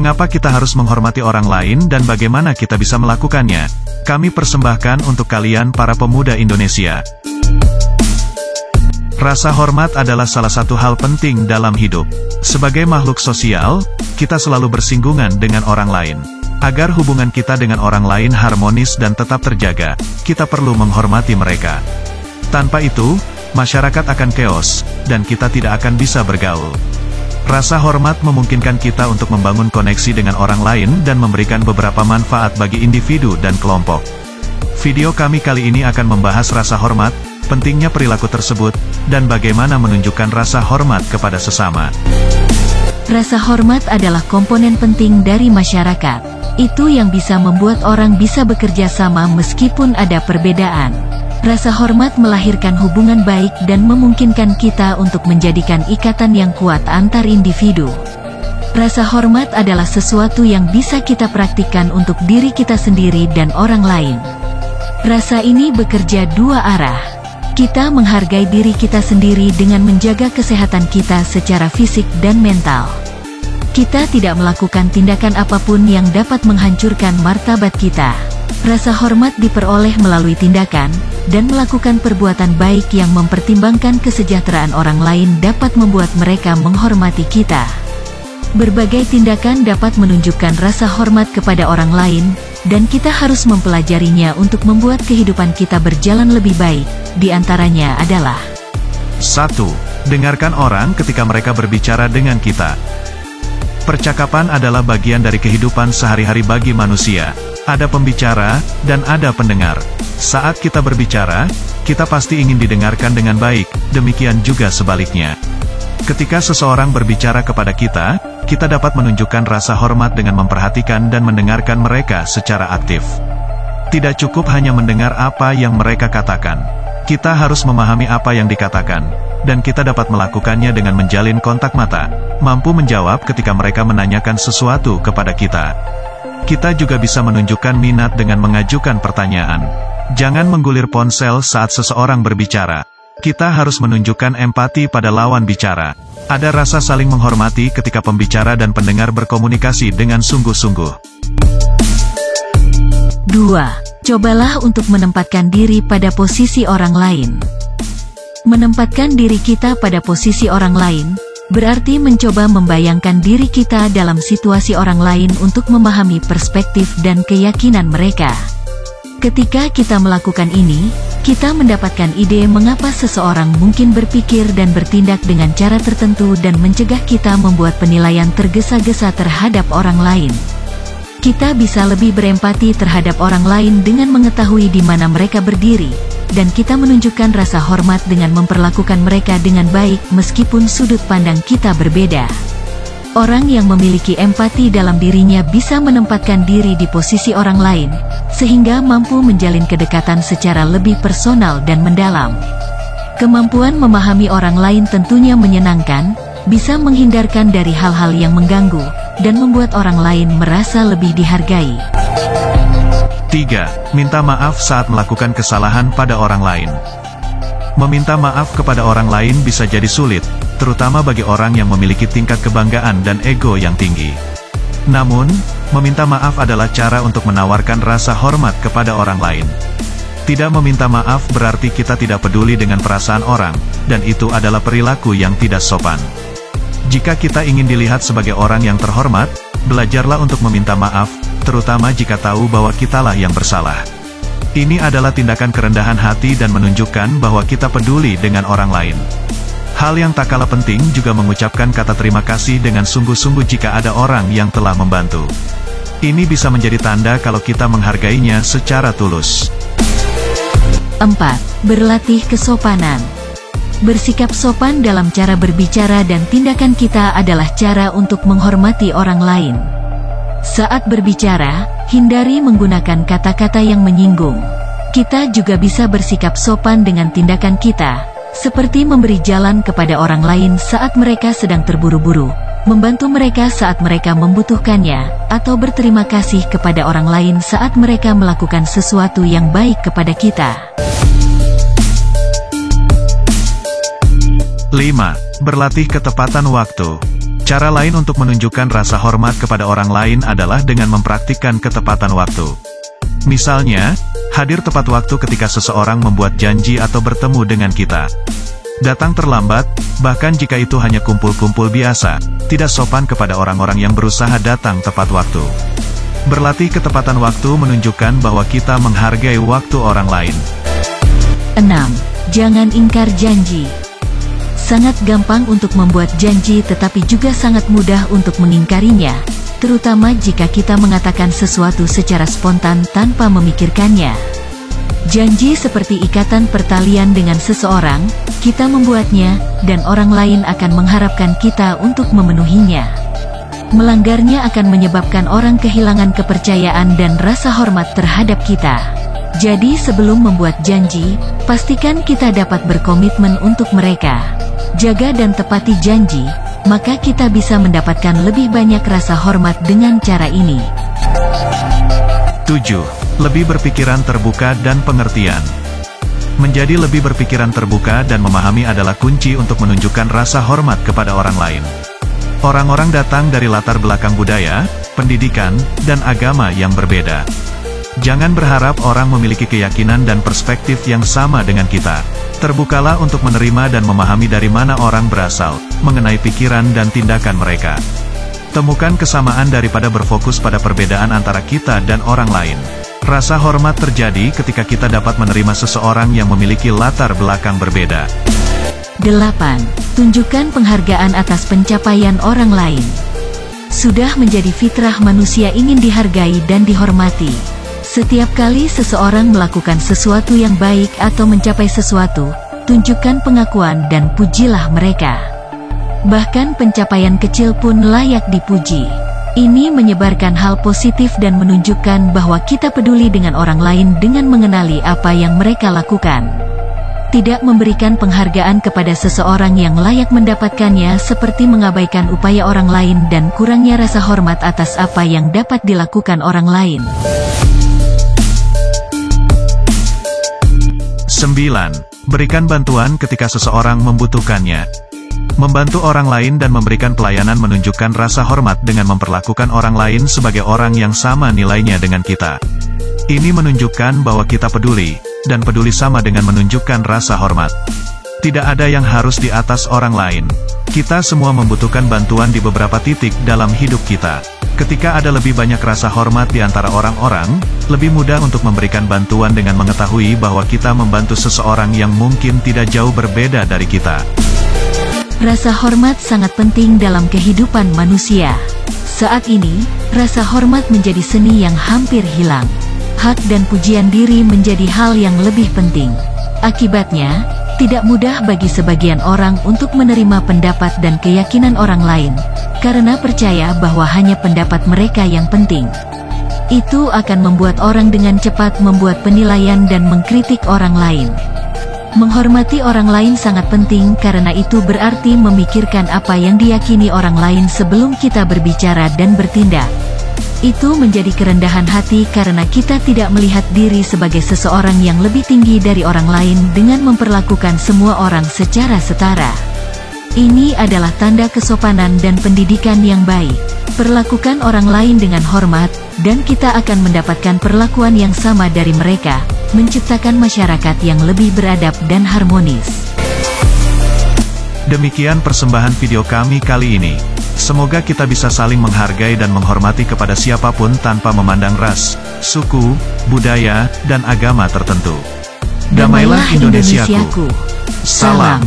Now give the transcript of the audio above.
Mengapa kita harus menghormati orang lain dan bagaimana kita bisa melakukannya? Kami persembahkan untuk kalian para pemuda Indonesia. Rasa hormat adalah salah satu hal penting dalam hidup. Sebagai makhluk sosial, kita selalu bersinggungan dengan orang lain. Agar hubungan kita dengan orang lain harmonis dan tetap terjaga, kita perlu menghormati mereka. Tanpa itu, masyarakat akan chaos, dan kita tidak akan bisa bergaul. Rasa hormat memungkinkan kita untuk membangun koneksi dengan orang lain dan memberikan beberapa manfaat bagi individu dan kelompok. Video kami kali ini akan membahas rasa hormat, pentingnya perilaku tersebut, dan bagaimana menunjukkan rasa hormat kepada sesama. Rasa hormat adalah komponen penting dari masyarakat. Itu yang bisa membuat orang bisa bekerja sama meskipun ada perbedaan. Rasa hormat melahirkan hubungan baik dan memungkinkan kita untuk menjadikan ikatan yang kuat antar individu. Rasa hormat adalah sesuatu yang bisa kita praktikkan untuk diri kita sendiri dan orang lain. Rasa ini bekerja dua arah. Kita menghargai diri kita sendiri dengan menjaga kesehatan kita secara fisik dan mental. Kita tidak melakukan tindakan apapun yang dapat menghancurkan martabat kita. Rasa hormat diperoleh melalui tindakan, dan melakukan perbuatan baik yang mempertimbangkan kesejahteraan orang lain dapat membuat mereka menghormati kita. Berbagai tindakan dapat menunjukkan rasa hormat kepada orang lain, dan kita harus mempelajarinya untuk membuat kehidupan kita berjalan lebih baik. Di antaranya adalah 1. Dengarkan orang ketika mereka berbicara dengan kita. Percakapan adalah bagian dari kehidupan sehari-hari bagi manusia. Ada pembicara, dan ada pendengar. Saat kita berbicara, kita pasti ingin didengarkan dengan baik, demikian juga sebaliknya. Ketika seseorang berbicara kepada kita, kita dapat menunjukkan rasa hormat dengan memperhatikan dan mendengarkan mereka secara aktif. Tidak cukup hanya mendengar apa yang mereka katakan. Kita harus memahami apa yang dikatakan, dan kita dapat melakukannya dengan menjalin kontak mata, mampu menjawab ketika mereka menanyakan sesuatu kepada kita. Kita juga bisa menunjukkan minat dengan mengajukan pertanyaan. Jangan menggulir ponsel saat seseorang berbicara. Kita harus menunjukkan empati pada lawan bicara. Ada rasa saling menghormati ketika pembicara dan pendengar berkomunikasi dengan sungguh-sungguh. 2. Cobalah untuk menempatkan diri pada posisi orang lain. Menempatkan diri kita pada posisi orang lain, berarti mencoba membayangkan diri kita dalam situasi orang lain untuk memahami perspektif dan keyakinan mereka. Ketika kita melakukan ini, kita mendapatkan ide mengapa seseorang mungkin berpikir dan bertindak dengan cara tertentu dan mencegah kita membuat penilaian tergesa-gesa terhadap orang lain. Kita bisa lebih berempati terhadap orang lain dengan mengetahui di mana mereka berdiri, dan kita menunjukkan rasa hormat dengan memperlakukan mereka dengan baik meskipun sudut pandang kita berbeda. Orang yang memiliki empati dalam dirinya bisa menempatkan diri di posisi orang lain, sehingga mampu menjalin kedekatan secara lebih personal dan mendalam. Kemampuan memahami orang lain tentunya menyenangkan, bisa menghindarkan dari hal-hal yang mengganggu, dan membuat orang lain merasa lebih dihargai. 3. Minta maaf saat melakukan kesalahan pada orang lain. Meminta maaf kepada orang lain bisa jadi sulit, terutama bagi orang yang memiliki tingkat kebanggaan dan ego yang tinggi. Namun, meminta maaf adalah cara untuk menawarkan rasa hormat kepada orang lain. Tidak meminta maaf berarti kita tidak peduli dengan perasaan orang, dan itu adalah perilaku yang tidak sopan. Jika kita ingin dilihat sebagai orang yang terhormat, belajarlah untuk meminta maaf, terutama jika tahu bahwa kitalah yang bersalah. Ini adalah tindakan kerendahan hati dan menunjukkan bahwa kita peduli dengan orang lain. Hal yang tak kalah penting juga mengucapkan kata terima kasih dengan sungguh-sungguh jika ada orang yang telah membantu. Ini bisa menjadi tanda kalau kita menghargainya secara tulus. 4. Berlatih kesopanan. Bersikap sopan dalam cara berbicara dan tindakan kita adalah cara untuk menghormati orang lain. Saat berbicara, hindari menggunakan kata-kata yang menyinggung. Kita juga bisa bersikap sopan dengan tindakan kita, seperti memberi jalan kepada orang lain saat mereka sedang terburu-buru, membantu mereka saat mereka membutuhkannya, atau berterima kasih kepada orang lain saat mereka melakukan sesuatu yang baik kepada kita. 5. Berlatih ketepatan waktu. Cara lain untuk menunjukkan rasa hormat kepada orang lain adalah dengan mempraktikkan ketepatan waktu. Misalnya, hadir tepat waktu ketika seseorang membuat janji atau bertemu dengan kita. Datang terlambat, bahkan jika itu hanya kumpul-kumpul biasa, tidak sopan kepada orang-orang yang berusaha datang tepat waktu. Berlatih ketepatan waktu menunjukkan bahwa kita menghargai waktu orang lain. 6. Jangan ingkar janji. Sangat gampang untuk membuat janji tetapi juga sangat mudah untuk mengingkarinya, terutama jika kita mengatakan sesuatu secara spontan tanpa memikirkannya. Janji seperti ikatan pertalian dengan seseorang, kita membuatnya, dan orang lain akan mengharapkan kita untuk memenuhinya. Melanggarnya akan menyebabkan orang kehilangan kepercayaan dan rasa hormat terhadap kita. Jadi sebelum membuat janji, pastikan kita dapat berkomitmen untuk mereka. Jaga dan tepati janji, maka kita bisa mendapatkan lebih banyak rasa hormat dengan cara ini. 7. Lebih berpikiran terbuka dan pengertian. Menjadi lebih berpikiran terbuka dan memahami adalah kunci untuk menunjukkan rasa hormat kepada orang lain. Orang-orang datang dari latar belakang budaya, pendidikan, dan agama yang berbeda. Jangan berharap orang memiliki keyakinan dan perspektif yang sama dengan kita. Terbukalah untuk menerima dan memahami dari mana orang berasal, mengenai pikiran dan tindakan mereka. Temukan kesamaan daripada berfokus pada perbedaan antara kita dan orang lain. Rasa hormat terjadi ketika kita dapat menerima seseorang yang memiliki latar belakang berbeda. 8. Tunjukkan penghargaan atas pencapaian orang lain. Sudah menjadi fitrah manusia ingin dihargai dan dihormati. Setiap kali seseorang melakukan sesuatu yang baik atau mencapai sesuatu, tunjukkan pengakuan dan pujilah mereka. Bahkan pencapaian kecil pun layak dipuji. Ini menyebarkan hal positif dan menunjukkan bahwa kita peduli dengan orang lain dengan mengenali apa yang mereka lakukan. Tidak memberikan penghargaan kepada seseorang yang layak mendapatkannya seperti mengabaikan upaya orang lain dan kurangnya rasa hormat atas apa yang dapat dilakukan orang lain. 9. Berikan bantuan ketika seseorang membutuhkannya. Membantu orang lain dan memberikan pelayanan menunjukkan rasa hormat dengan memperlakukan orang lain sebagai orang yang sama nilainya dengan kita. Ini menunjukkan bahwa kita peduli, dan peduli sama dengan menunjukkan rasa hormat. Tidak ada yang harus di atas orang lain. Kita semua membutuhkan bantuan di beberapa titik dalam hidup kita. Ketika ada lebih banyak rasa hormat di antara orang-orang, lebih mudah untuk memberikan bantuan dengan mengetahui bahwa kita membantu seseorang yang mungkin tidak jauh berbeda dari kita. Rasa hormat sangat penting dalam kehidupan manusia. Saat ini, rasa hormat menjadi seni yang hampir hilang. Hak dan pujian diri menjadi hal yang lebih penting. Akibatnya, tidak mudah bagi sebagian orang untuk menerima pendapat dan keyakinan orang lain, karena percaya bahwa hanya pendapat mereka yang penting. Itu akan membuat orang dengan cepat membuat penilaian dan mengkritik orang lain. Menghormati orang lain sangat penting karena itu berarti memikirkan apa yang diyakini orang lain sebelum kita berbicara dan bertindak. Itu menjadi kerendahan hati karena kita tidak melihat diri sebagai seseorang yang lebih tinggi dari orang lain dengan memperlakukan semua orang secara setara. Ini adalah tanda kesopanan dan pendidikan yang baik. Perlakukan orang lain dengan hormat, dan kita akan mendapatkan perlakuan yang sama dari mereka, menciptakan masyarakat yang lebih beradab dan harmonis. Demikian persembahan video kami kali ini. Semoga kita bisa saling menghargai dan menghormati kepada siapapun tanpa memandang ras, suku, budaya, dan agama tertentu. Damailah Indonesiaku. Salam.